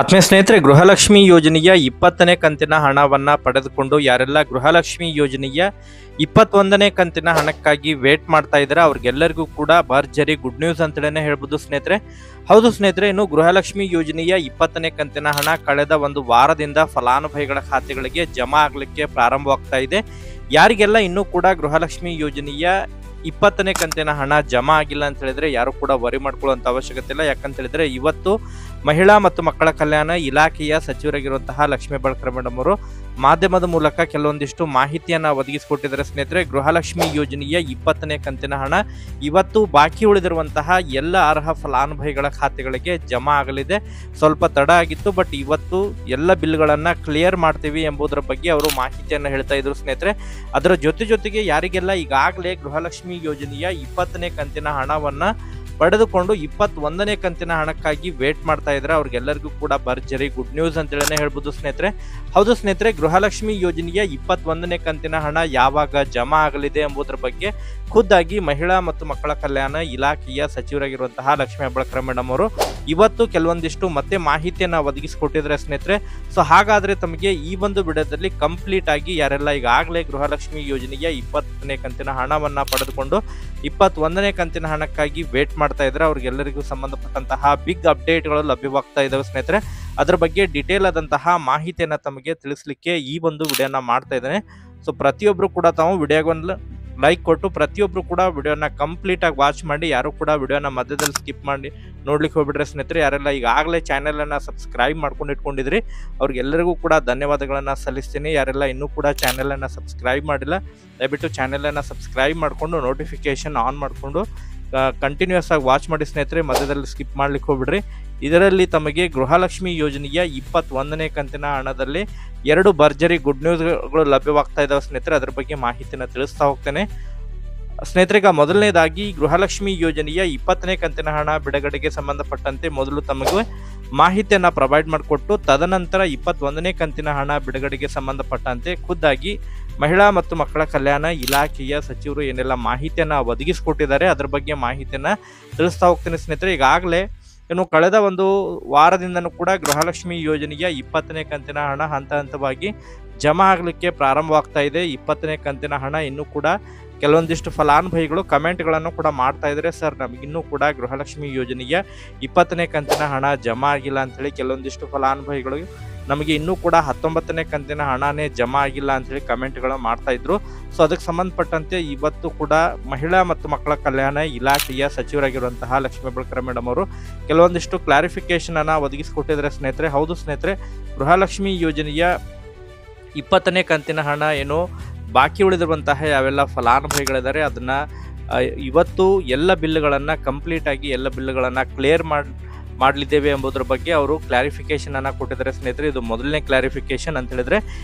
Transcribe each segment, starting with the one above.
ಆತ್ಮೀಯ ಸ್ನೇಹಿತರೆ, ಗೃಹಲಕ್ಷ್ಮಿ ಯೋಜನೆಯ 20ನೇ ಕಂತಿನ ಹಣವನ್ನ ಪಡೆದುಕೊಂಡು ಯಾರೆಲ್ಲ ಗೃಹಲಕ್ಷ್ಮಿ ಯೋಜನೆಯ 21ನೇ ಕಂತಿನ ಹಣಕ್ಕಾಗಿ ವೇಟ್ ಮಾಡ್ತಾ ಇದ್ದಾರೆ ಅವ್ರಿಗೆಲ್ಲರಿಗೂ ಕೂಡ ಭರ್ಜರಿ ಗುಡ್ ನ್ಯೂಸ್ ಅಂತೇಳಿ ಹೇಳ್ಬೋದು ಸ್ನೇಹಿತರೆ. ಹೌದು ಸ್ನೇಹಿತರೆ, ಇನ್ನು ಗೃಹಲಕ್ಷ್ಮಿ ಯೋಜನೆಯ 20ನೇ ಕಂತಿನ ಹಣ ಕಳೆದ ಒಂದು ವಾರದಿಂದ ಫಲಾನುಭವಿಗಳ ಖಾತೆಗಳಿಗೆ ಜಮಾ ಆಗಲಿಕ್ಕೆ ಪ್ರಾರಂಭವಾಗ್ತಾ ಇದೆ. ಯಾರಿಗೆಲ್ಲ ಇನ್ನೂ ಕೂಡ ಗೃಹಲಕ್ಷ್ಮಿ ಯೋಜನೆಯ 20ನೇ ಕಂತಿನ ಹಣ ಜಮಾ ಆಗಿಲ್ಲ ಅಂತ ಹೇಳಿದ್ರೆ ಯಾರು ಕೂಡ ವರಿ ಮಾಡ್ಕೊಳ್ಳುವಂತ ಅವಶ್ಯಕತೆ ಇಲ್ಲ. ಯಾಕಂತ ಹೇಳಿದ್ರೆ ಇವತ್ತು ಮಹಿಳಾ ಮತ್ತು ಮಕ್ಕಳ ಕಲ್ಯಾಣ ಇಲಾಖೆಯ ಸಚಿವರಾಗಿರುವಂತಹ ಲಕ್ಷ್ಮೀ ಹೆಬ್ಬಾಳ್ಕರ್ ಮೇಡಮ್ ಅವರು ಮಾಧ್ಯಮದ ಮೂಲಕ ಕೆಲವೊಂದಿಷ್ಟು ಮಾಹಿತಿಯನ್ನ ಒದಗಿಸಿಕೊಟ್ಟಿದ್ದಾರೆ ಸ್ನೇಹಿತರೆ. ಗೃಹಲಕ್ಷ್ಮಿ ಯೋಜನೆಯ 20ನೇ ಕಂತಿನ ಹಣ ಇವತ್ತು ಬಾಕಿ ಉಳಿದಿರುವಂತಹ ಎಲ್ಲ ಅರ್ಹ ಫಲಾನುಭವಿಗಳ ಖಾತೆಗಳಿಗೆ ಜಮಾ ಆಗಲಿದೆ. ಸ್ವಲ್ಪ ತಡ ಆಗಿತ್ತು, ಬಟ್ ಇವತ್ತು ಎಲ್ಲ ಬಿಲ್ಗಳನ್ನ ಕ್ಲಿಯರ್ ಮಾಡ್ತೀವಿ ಎಂಬುದರ ಬಗ್ಗೆ ಅವರು ಮಾಹಿತಿಯನ್ನ ಹೇಳ್ತಾ ಇದ್ರು ಸ್ನೇಹಿತರೆ. ಅದರ ಜೊತೆಗೆ ಯಾರಿಗೆಲ್ಲ ಈಗಾಗಲೇ ಗೃಹಲಕ್ಷ್ಮಿ ಯೋಜನೆಯ 20ನೇ ಕಂತಿನ ಹಣವನ್ನ ಪಡೆದುಕೊಂಡು 21ನೇ ಕಂತಿನ ಹಣಕ್ಕಾಗಿ ವೇಟ್ ಮಾಡ್ತಾ ಇದ್ರೆ ಅವ್ರಿಗೆಲ್ಲರಿಗೂ ಕೂಡ ಭರ್ಜರಿ ಗುಡ್ ನ್ಯೂಸ್ ಅಂತೇಳಿ ಹೇಳ್ಬೋದು ಸ್ನೇಹಿತರೆ. ಹೌದು ಸ್ನೇಹಿತರೆ, ಗೃಹಲಕ್ಷ್ಮಿ ಯೋಜನೆಯ 21ನೇ ಕಂತಿನ ಹಣ ಯಾವಾಗ ಜಮಾ ಆಗಲಿದೆ ಎಂಬುದರ ಬಗ್ಗೆ ಖುದ್ದಾಗಿ ಮಹಿಳಾ ಮತ್ತು ಮಕ್ಕಳ ಕಲ್ಯಾಣ ಇಲಾಖೆಯ ಸಚಿವರಾಗಿರುವಂತಹ ಲಕ್ಷ್ಮೀ ಹೆಬ್ಬಾಳ್ಕರ್ ಮೇಡಮ್ ಅವರು ಇವತ್ತು ಕೆಲವೊಂದಿಷ್ಟು ಮತ್ತೆ ಮಾಹಿತಿಯನ್ನ ಒದಗಿಸಿಕೊಟ್ಟಿದ್ರೆ ಸ್ನೇಹಿತರೆ. ಸೊ ಹಾಗಾದ್ರೆ ತಮಗೆ ಈ ಒಂದು ವಿಡಿಯೋದಲ್ಲಿ ಕಂಪ್ಲೀಟ್ ಆಗಿ ಯಾರೆಲ್ಲ ಈಗಾಗಲೇ ಗೃಹಲಕ್ಷ್ಮಿ ಯೋಜನೆಯ 20ನೇ ಕಂತಿನ ಹಣವನ್ನ ಪಡೆದುಕೊಂಡು 21ನೇ ಕಂತಿನ ಹಣಕ್ಕಾಗಿ ವೇಟ್ ಮಾಡ್ತಾ ಇದ್ರೆ ಅವ್ರಿಗೆಲ್ಲರಿಗೂ ಸಂಬಂಧಪಟ್ಟಂತಹ ಬಿಗ್ ಅಪ್ಡೇಟ್ಗಳು ಲಭ್ಯವಾಗ್ತಾ ಇದಾವೆ ಸ್ನೇಹಿತರೆ. ಅದರ ಬಗ್ಗೆ ಡಿಟೇಲ್ ಆದಂತಹ ಮಾಹಿತಿಯನ್ನ ತಮಗೆ ತಿಳಿಸ್ಲಿಕ್ಕೆ ಈ ಒಂದು ವಿಡಿಯೋನ ಮಾಡ್ತಾ ಇದ್ದೇನೆ. ಸೊ ಪ್ರತಿಯೊಬ್ರು ಕೂಡ ತಾವು ವಿಡಿಯೋಗೊಂದು ಲೈಕ್ ಕೊಟ್ಟು ಪ್ರತಿಯೊಬ್ರು ಕೂಡ ವಿಡಿಯೋನ ಕಂಪ್ಲೀಟ್ ಆಗಿ ವಾಚ್ ಮಾಡಿ, ಯಾರು ಕೂಡ ವಿಡಿಯೋನ ಮಧ್ಯದಲ್ಲಿ ಸ್ಕಿಪ್ ಮಾಡಿ ನೋಡ್ಲಿಕ್ಕೆ ಹೋಗ್ಬಿಟ್ರೆ ಸ್ನೇಹಿತರೆ. ಯಾರೆಲ್ಲ ಈಗಾಗಲೇ ಚಾನೆಲ್ ಅನ್ನ ಸಬ್ಸ್ಕ್ರೈಬ್ ಮಾಡ್ಕೊಂಡು ಇಟ್ಕೊಂಡಿದ್ರಿ ಅವ್ರಿಗೆಲ್ಲರಿಗೂ ಕೂಡ ಧನ್ಯವಾದಗಳನ್ನ ಸಲ್ಲಿಸ್ತೀನಿ. ಯಾರೆಲ್ಲ ಇನ್ನೂ ಕೂಡ ಚಾನೆಲ್ ಅನ್ನ ಸಬ್ಸ್ಕ್ರೈಬ್ ಮಾಡಿಲ್ಲ ದಯವಿಟ್ಟು ಚಾನೆಲ್ ಅನ್ನ ಸಬ್ಸ್ಕ್ರೈಬ್ ಮಾಡಿಕೊಂಡು ನೋಟಿಫಿಕೇಶನ್ ಆನ್ ಮಾಡಿಕೊಂಡು ಕಂಟಿನ್ಯೂಸ್ ಆಗಿ ವಾಚ್ ಮಾಡಿ ಸ್ನೇಹಿತರೆ. ಮಧ್ಯದಲ್ಲಿ ಸ್ಕಿಪ್ ಮಾಡ್ಲಿಕ್ಕೆ ಹೋಗ್ಬಿಡ್ರಿ. ಇದರಲ್ಲಿ ತಮಗೆ ಗೃಹಲಕ್ಷ್ಮಿ ಯೋಜನೆಯ 21ನೇ ಕಂತಿನ ಹಣದಲ್ಲಿ 2 ಭರ್ಜರಿ ಗುಡ್ ನ್ಯೂಸ್ಗಳು ಲಭ್ಯವಾಗ್ತಾ ಇದಾವೆ ಸ್ನೇಹಿತರೆ. ಅದ್ರ ಬಗ್ಗೆ ಮಾಹಿತಿನ ತಿಳಿಸ್ತಾ ಹೋಗ್ತೇನೆ ಸ್ನೇಹಿತರೆ. ಈಗ ಮೊದಲನೇದಾಗಿ ಗೃಹಲಕ್ಷ್ಮಿ ಯೋಜನೆಯ 20ನೇ ಕಂತಿನ ಹಣ ಬಿಡುಗಡೆಗೆ ಸಂಬಂಧಪಟ್ಟಂತೆ ಮೊದಲು ತಮಗೆ ಮಾಹಿತಿಯನ್ನ ಪ್ರೊವೈಡ್ ಮಾಡಿಕೊಟ್ಟು ತದನಂತರ 21ನೇ ಕಂತಿನ ಹಣ ಬಿಡುಗಡೆಗೆ ಸಂಬಂಧಪಟ್ಟಂತೆ ಖುದ್ದಾಗಿ ಮಹಿಳಾ ಮತ್ತು ಮಕ್ಕಳ ಕಲ್ಯಾಣ ಇಲಾಖೆಯ ಸಚಿವರು ಏನೆಲ್ಲ ಮಾಹಿತಿಯನ್ನ ಒದಗಿಸಿಕೊಟ್ಟಿದ್ದಾರೆ ಅದ್ರ ಬಗ್ಗೆ ಮಾಹಿತಿಯನ್ನ ತಿಳಿಸ್ತಾ ಹೋಗ್ತೇನೆ ಸ್ನೇಹಿತರೆ. ಈಗಾಗಲೇ ಇನ್ನು ಕಳೆದ ಒಂದು ವಾರದಿಂದನೂ ಕೂಡ ಗೃಹಲಕ್ಷ್ಮಿ ಯೋಜನೆಯ 20ನೇ ಕಂತಿನ ಹಣ ಹಂತ ಹಂತವಾಗಿ ಜಮಾ ಆಗಲಿಕ್ಕೆ ಪ್ರಾರಂಭವಾಗ್ತಾ ಇದೆ. 20ನೇ ಕಂತಿನ ಹಣ ಇನ್ನೂ ಕೂಡ ಕೆಲವೊಂದಿಷ್ಟು ಫಲಾನುಭವಿಗಳು ಕಮೆಂಟ್ಗಳನ್ನು ಕೂಡ ಮಾಡ್ತಾ ಇದ್ದಾರೆ, ಸರ್ ನಮಗಿನ್ನೂ ಕೂಡ ಗೃಹಲಕ್ಷ್ಮಿ ಯೋಜನೆಯ 20ನೇ ಕಂತಿನ ಹಣ ಜಮಾ ಆಗಿಲ್ಲ ಅಂತೇಳಿ ಕೆಲವೊಂದಿಷ್ಟು ಫಲಾನುಭವಿಗಳು ನಮಗೆ ಇನ್ನೂ ಕೂಡ 19ನೇ ಕಂತಿನ ಹಣನೇ ಜಮಾ ಆಗಿಲ್ಲ ಅಂತೇಳಿ ಕಮೆಂಟ್ಗಳು ಮಾಡ್ತಾ ಇದ್ರು. ಸೊ ಅದಕ್ಕೆ ಸಂಬಂಧಪಟ್ಟಂತೆ ಇವತ್ತು ಕೂಡ ಮಹಿಳಾ ಮತ್ತು ಮಕ್ಕಳ ಕಲ್ಯಾಣ ಇಲಾಖೆಯ ಸಚಿವರಾಗಿರುವಂತಹ ಲಕ್ಷ್ಮೀ ಹೆಬ್ಬಾಳ್ಕರ್ ಮೇಡಮ್ ಅವರು ಕೆಲವೊಂದಿಷ್ಟು ಕ್ಲಾರಿಫಿಕೇಶನ್ ಅನ್ನ ಒದಗಿಸಿಕೊಟ್ಟಿದ್ದಾರೆ ಸ್ನೇಹಿತರೆ. ಹೌದು ಸ್ನೇಹಿತರೆ, ಗೃಹಲಕ್ಷ್ಮಿ ಯೋಜನೆಯ 20ನೇ ಕಂತಿನ ಹಣ ಏನು ಬಾಕಿ ಉಳಿದಿರುವಂತಹ ಯಾವೆಲ್ಲ ಫಲಾನುಭವಿಗಳಿದ್ದಾರೆ ಅದನ್ನ ಇವತ್ತು ಎಲ್ಲ ಬಿಲ್ಗಳನ್ನ ಕಂಪ್ಲೀಟ್ ಆಗಿ ಎಲ್ಲ ಬಿಲ್ಗಳನ್ನ ಕ್ಲಿಯರ್ ಮಾಡಲಿದ್ದೇವೆ ಎಂಬುದರ ಬಗ್ಗೆ ಅವರು ಕ್ಲಾರಿಫಿಕೇಶನ್ ಅನ್ನ ಕೊಟ್ಟಿದ್ದಾರೆ ಸ್ನೇಹಿತರೆ. ಇದು ಮೊದಲನೇ ಕ್ಲಾರಿಫಿಕೇಶನ್ ಅಂತ ಹೇಳಿದ್ರೆ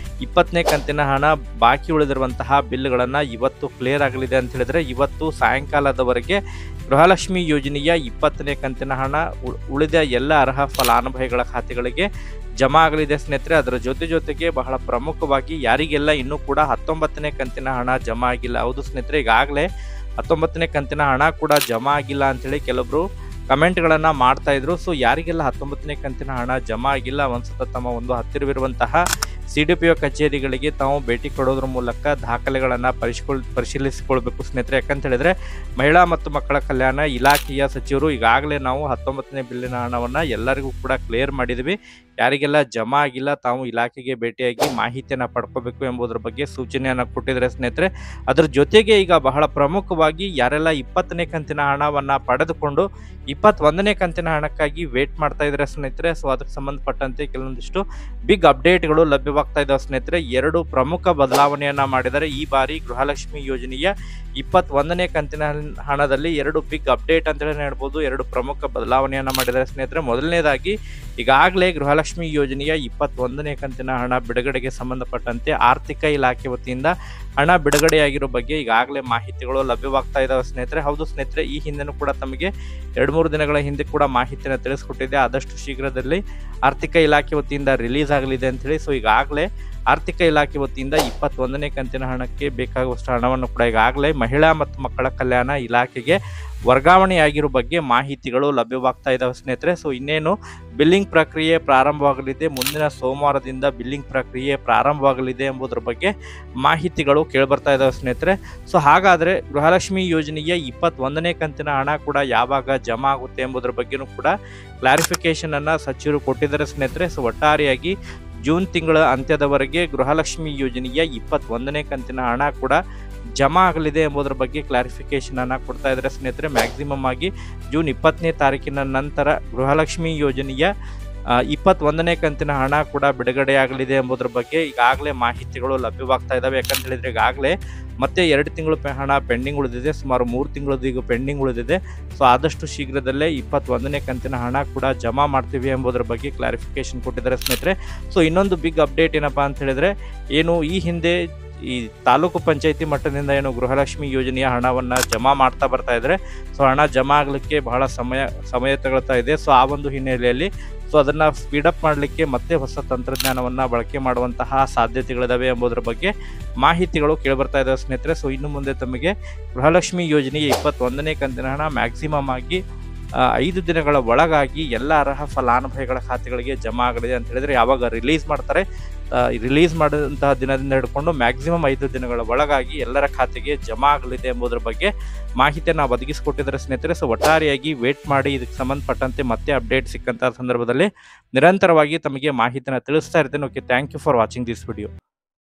20ನೇ ಕಂತಿನ ಹಣ ಬಾಕಿ ಉಳಿದಿರುವಂತಹ ಬಿಲ್ಗಳನ್ನ ಇವತ್ತು ಕ್ಲಿಯರ್ ಆಗಲಿದೆ ಅಂತ ಹೇಳಿದ್ರೆ ಇವತ್ತು ಸಾಯಂಕಾಲದವರೆಗೆ ಗೃಹಲಕ್ಷ್ಮಿ ಯೋಜನೆಯ 20ನೇ ಕಂತಿನ ಹಣ ಉಳಿದ ಎಲ್ಲ ಅರ್ಹ ಫಲಾನುಭವಿಗಳ ಖಾತೆಗಳಿಗೆ ಜಮಾ ಆಗಲಿದೆ ಸ್ನೇಹಿತರೆ. ಅದರ ಜೊತೆಗೆ ಬಹಳ ಪ್ರಮುಖವಾಗಿ ಯಾರಿಗೆಲ್ಲ ಇನ್ನೂ ಕೂಡ 19ನೇ ಕಂತಿನ ಹಣ ಜಮಾ ಆಗಿಲ್ಲ, ಹೌದು ಸ್ನೇಹಿತರೆ, ಈಗಾಗಲೇ 19ನೇ ಕಂತಿನ ಹಣ ಕೂಡ ಜಮಾ ಆಗಿಲ್ಲ ಅಂತೇಳಿ ಕೆಲವೊಬ್ರು ಕಮೆಂಟ್ಗಳನ್ನ ಮಾಡ್ತಾ ಇದ್ರು. ಸೊ ಯಾರಿಗೆಲ್ಲ 19ನೇ ಕಂತಿನ ಹಣ ಜಮಾ ಆಗಿಲ್ಲ ಒಂದ್ಸತ ತಮ್ಮ ಒಂದು ಹತ್ತಿರವಿರುವಂತಹ CDPO ಕಚೇರಿಗಳಿಗೆ ತಾವು ಭೇಟಿ ಕೊಡೋದ್ರ ಮೂಲಕ ದಾಖಲೆಗಳನ್ನ ಪರಿಶೀಲಿಸಿಕೊಳ್ಬೇಕು ಸ್ನೇಹಿತರೆ. ಯಾಕಂತ ಹೇಳಿದ್ರೆ ಮಹಿಳಾ ಮತ್ತು ಮಕ್ಕಳ ಕಲ್ಯಾಣ ಇಲಾಖೆಯ ಸಚಿವರು ಈಗಾಗಲೇ ನಾವು 19ನೇ ಬಿಲ್ಲಿನ ಹಣವನ್ನ ಎಲ್ಲರಿಗೂ ಕೂಡ ಕ್ಲಿಯರ್ ಮಾಡಿದ್ವಿ, ಯಾರಿಗೆಲ್ಲ ಜಮಾ ಆಗಿಲ್ಲ ತಾವು ಇಲಾಖೆಗೆ ಭೇಟಿಯಾಗಿ ಮಾಹಿತಿಯನ್ನ ಪಡ್ಕೋಬೇಕು ಎಂಬುದರ ಬಗ್ಗೆ ಸೂಚನೆಯನ್ನ ಕೊಟ್ಟಿದ್ದಾರೆ ಸ್ನೇಹಿತರೆ. ಅದರ ಜೊತೆಗೆ ಈಗ ಬಹಳ ಪ್ರಮುಖವಾಗಿ ಯಾರೆಲ್ಲ 20ನೇ ಕಂತಿನ ಹಣವನ್ನ ಪಡೆದುಕೊಂಡು 21ನೇ ಕಂತಿನ ಹಣಕ್ಕಾಗಿ ವೇಟ್ ಮಾಡ್ತಾ ಇದ್ದಾರೆ ಸ್ನೇಹಿತರೆ. ಸೊ ಅದಕ್ಕೆ ಸಂಬಂಧಪಟ್ಟಂತೆ ಕೆಲವೊಂದಿಷ್ಟು ಬಿಗ್ ಅಪ್ಡೇಟ್ಗಳು ಲಭ್ಯವಾಗ್ತಾ ಇದಾವೆ ಸ್ನೇಹಿತರೆ. 2 ಪ್ರಮುಖ ಬದಲಾವಣೆಯನ್ನ ಮಾಡಿದ್ದಾರೆ ಈ ಬಾರಿ ಗೃಹಲಕ್ಷ್ಮಿ ಯೋಜನೆಯ 21ನೇ ಕಂತಿನ ಹಣದಲ್ಲಿ 2 ಬಿಗ್ ಅಪ್ಡೇಟ್ ಅಂತ ಹೇಳ್ಬೋದು. 2 ಪ್ರಮುಖ ಬದಲಾವಣೆಯನ್ನ ಮಾಡಿದ್ದಾರೆ ಸ್ನೇಹಿತರೆ. ಮೊದಲನೇದಾಗಿ ಈಗಾಗಲೇ ಗೃಹಲಕ್ಷ್ಮಿ ಯೋಜನೆಯ 21ನೇ ಕಂತಿನ ಹಣ ಬಿಡುಗಡೆಗೆ ಸಂಬಂಧಪಟ್ಟಂತೆ ಆರ್ಥಿಕ ಇಲಾಖೆ ವತಿಯಿಂದ ಹಣ ಬಿಡುಗಡೆಯಾಗಿರೋ ಬಗ್ಗೆ ಈಗಾಗಲೇ ಮಾಹಿತಿಗಳು ಲಭ್ಯವಾಗ್ತಾ ಇದಾವೆ ಸ್ನೇಹಿತರೆ. ಹೌದು ಸ್ನೇಹಿತರೆ, ಈ ಹಿಂದೆನೂ ಕೂಡ ತಮಗೆ 2-3 ದಿನಗಳ ಹಿಂದೆ ಕೂಡ ಮಾಹಿತಿಯನ್ನು ತಿಳಿಸ್ಕೊಟ್ಟಿದೆ. ಆದಷ್ಟು ಶೀಘ್ರದಲ್ಲಿ ಆರ್ಥಿಕ ಇಲಾಖೆ ವತಿಯಿಂದ ರಿಲೀಸ್ ಆಗಲಿದೆ ಅಂತ ಹೇಳಿ. ಸೊ ಈಗಾಗಲೇ ಆರ್ಥಿಕ ಇಲಾಖೆ ವತಿಯಿಂದ 21ನೇ ಕಂತಿನ ಹಣಕ್ಕೆ ಬೇಕಾಗುವಷ್ಟು ಹಣವನ್ನು ಕೂಡ ಈಗಾಗಲೇ ಮಹಿಳಾ ಮತ್ತು ಮಕ್ಕಳ ಕಲ್ಯಾಣ ಇಲಾಖೆಗೆ ವರ್ಗಾವಣೆಯಾಗಿರೋ ಬಗ್ಗೆ ಮಾಹಿತಿಗಳು ಲಭ್ಯವಾಗ್ತಾ ಇದ್ದಾವೆ ಸ್ನೇಹಿತರೆ. ಸೊ ಇನ್ನೇನು ಬಿಲ್ಲಿಂಗ್ ಪ್ರಕ್ರಿಯೆ ಪ್ರಾರಂಭವಾಗಲಿದೆ, ಮುಂದಿನ ಸೋಮವಾರದಿಂದ ಬಿಲ್ಲಿಂಗ್ ಪ್ರಕ್ರಿಯೆ ಪ್ರಾರಂಭವಾಗಲಿದೆ ಎಂಬುದರ ಬಗ್ಗೆ ಮಾಹಿತಿಗಳು ಕೇಳಿಬರ್ತಾ ಇದ್ದಾವೆ ಸ್ನೇಹಿತರೆ. ಸೊ ಹಾಗಾದರೆ ಗೃಹಲಕ್ಷ್ಮಿ ಯೋಜನೆಯ 21ನೇ ಕಂತಿನ ಹಣ ಕೂಡ ಯಾವಾಗ ಜಮಾ ಆಗುತ್ತೆ ಎಂಬುದರ ಬಗ್ಗೆನೂ ಕೂಡ ಕ್ಲಾರಿಫಿಕೇಶನ್ ಅನ್ನು ಸಚಿವರು ಕೊಟ್ಟಿದ್ದಾರೆ ಸ್ನೇಹಿತರೆ. ಸೊ ಒಟ್ಟಾರೆಯಾಗಿ ಜೂನ್ ತಿಂಗಳ ಅಂತ್ಯದವರೆಗೆ ಗೃಹಲಕ್ಷ್ಮಿ ಯೋಜನೆಯ 21ನೇ ಕಂತಿನ ಹಣ ಕೂಡ ಜಮಾ ಆಗಲಿದೆ ಎಂಬುದರ ಬಗ್ಗೆ ಕ್ಲಾರಿಫಿಕೇಶನ್ ಅನ್ನು ಕೊಡ್ತಾ ಇದ್ದಾರೆ ಸ್ನೇಹಿತರೆ. ಮ್ಯಾಕ್ಸಿಮಮ್ ಆಗಿ ಜೂನ್ 20ನೇ ತಾರೀಕಿನ ನಂತರ ಗೃಹಲಕ್ಷ್ಮಿ ಯೋಜನೆಯ 21ನೇ ಕಂತಿನ ಹಣ ಕೂಡ ಬಿಡುಗಡೆಯಾಗಲಿದೆ ಎಂಬುದರ ಬಗ್ಗೆ ಈಗಾಗಲೇ ಮಾಹಿತಿಗಳು ಲಭ್ಯವಾಗ್ತಾ ಇದ್ದಾವೆ. ಯಾಕಂತ ಹೇಳಿದ್ರೆ ಈಗಾಗಲೇ ಮತ್ತೆ 2 ತಿಂಗಳು ಹಣ ಪೆಂಡಿಂಗ್ ಉಳಿದಿದೆ, ಸುಮಾರು 3 ತಿಂಗಳದ್ದು ಈಗ ಪೆಂಡಿಂಗ್ ಉಳಿದಿದೆ. ಸೊ ಆದಷ್ಟು ಶೀಘ್ರದಲ್ಲೇ 21ನೇ ಕಂತಿನ ಹಣ ಕೂಡ ಜಮಾ ಮಾಡ್ತೀವಿ ಎಂಬುದರ ಬಗ್ಗೆ ಕ್ಲಾರಿಫಿಕೇಶನ್ ಕೊಟ್ಟಿದ್ದಾರೆ ಸ್ನೇಹಿತರೆ. ಸೊ ಇನ್ನೊಂದು ಬಿಗ್ ಅಪ್ಡೇಟ್ ಏನಪ್ಪಾ ಅಂತ ಹೇಳಿದ್ರೆ, ಏನು ಈ ಹಿಂದೆ ಈ ತಾಲೂಕು ಪಂಚಾಯತಿ ಮಟ್ಟದಿಂದ ಏನು ಗೃಹಲಕ್ಷ್ಮಿ ಯೋಜನೆಯ ಹಣವನ್ನು ಜಮಾ ಮಾಡ್ತಾ ಬರ್ತಾ ಇದ್ದಾರೆ. ಸೊ ಹಣ ಜಮಾ ಆಗಲಿಕ್ಕೆ ಬಹಳ ಸಮಯ ತಗೊಳ್ತಾ ಇದೆ. ಸೊ ಆ ಒಂದು ಹಿನ್ನೆಲೆಯಲ್ಲಿ ಅದನ್ನು ಸ್ಪೀಡಪ್ ಮಾಡಲಿಕ್ಕೆ ಮತ್ತೆ ಹೊಸ ತಂತ್ರಜ್ಞಾನವನ್ನು ಬಳಕೆ ಮಾಡುವಂತಹ ಸಾಧ್ಯತೆಗಳಿದಾವೆ ಎಂಬುದರ ಬಗ್ಗೆ ಮಾಹಿತಿಗಳು ಕೇಳಿಬರ್ತಾ ಇದ್ದಾವೆ ಸ್ನೇಹಿತರೆ. ಸೊ ಇನ್ನು ಮುಂದೆ ತಮಗೆ ಗೃಹಲಕ್ಷ್ಮಿ ಯೋಜನೆಯ 21ನೇ ಕಂತಿನ ಹಣ ಮ್ಯಾಕ್ಸಿಮಮ್ ಆಗಿ 5 ದಿನಗಳ ಒಳಗಾಗಿ ಎಲ್ಲ ಅರ್ಹ ಫಲಾನುಭವಿಗಳ ಖಾತೆಗಳಿಗೆ ಜಮಾ ಆಗಲಿದೆ ಅಂತ ಹೇಳಿದ್ರೆ, ಯಾವಾಗ ರಿಲೀಸ್ ಮಾಡ್ತಾರೆ ರಿಲೀಸ್ ಮಾಡಿದಂತಹ ದಿನದಿಂದ ಹಿಡ್ಕೊಂಡು ಮ್ಯಾಕ್ಸಿಮಮ್ 5 ದಿನಗಳ ಒಳಗಾಗಿ ಎಲ್ಲರ ಖಾತೆಗೆ ಜಮಾ ಆಗಲಿದೆ ಎಂಬುದರ ಬಗ್ಗೆ ಮಾಹಿತಿಯನ್ನು ಒದಗಿಸಿಕೊಟ್ಟಿದ್ದಾರೆ ಸ್ನೇಹಿತರೆ. ಸೊ ಒಟ್ಟಾರೆಯಾಗಿ ವೇಟ್ ಮಾಡಿ, ಇದಕ್ಕೆ ಸಂಬಂಧಪಟ್ಟಂತೆ ಮತ್ತೆ ಅಪ್ಡೇಟ್ ಸಿಕ್ಕಂತಹ ಸಂದರ್ಭದಲ್ಲಿ ನಿರಂತರವಾಗಿ ತಮಗೆ ಮಾಹಿತಿಯನ್ನು ತಿಳಿಸ್ತಾ ಇರ್ತೇನೆ. Okay, thank you for watching this video.